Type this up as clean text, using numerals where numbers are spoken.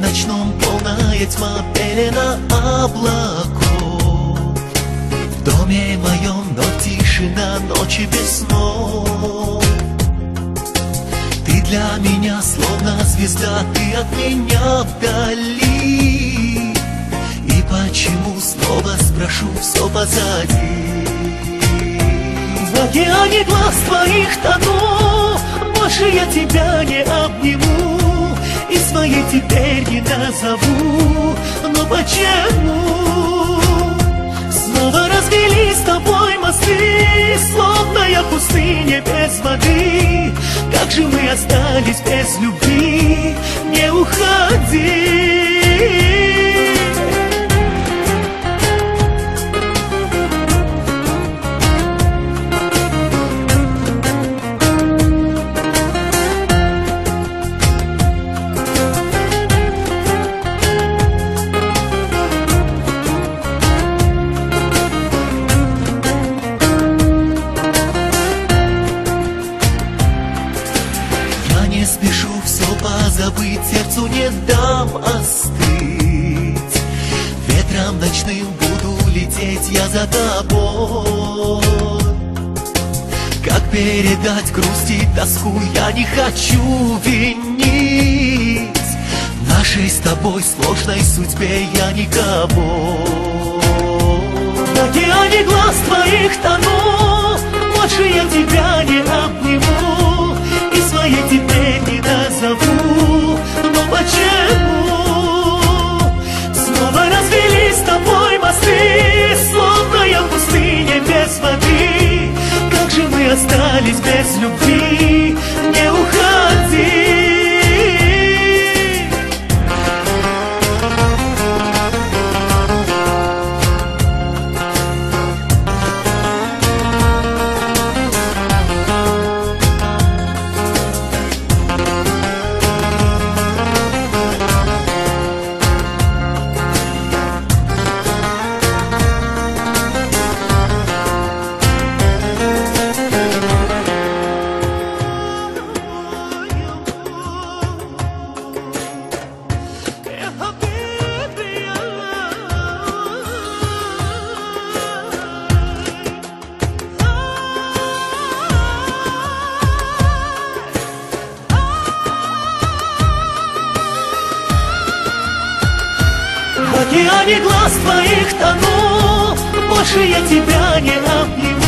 Ночном полная тьма, пелена облаков. В доме моем, но тишина ночи без снов. Ты для меня словно звезда, ты от меня вдали. И почему, снова спрошу, все позади. В океане глаз твоих тону, больше я тебя не обниму. И своей теперь не назову, но почему? Снова развели с тобой мосты, словно я в пустыне без воды. Как же мы остались без любви, не уходи. Не спешу все позабыть, сердцу не дам остыть. Ветром ночным буду лететь я за тобой. Как передать грусть и тоску, я не хочу винить. В нашей с тобой сложной судьбе я никого. В океане глаз твоих тону, больше я тебя не обниму. И своей теперь не назову, но почему? Снова развели с тобой мосты, словно я в пустыне без воды. Как же мы остались без любви, не уходи. В океане глаз твоих тону, больше я тебя не обниму.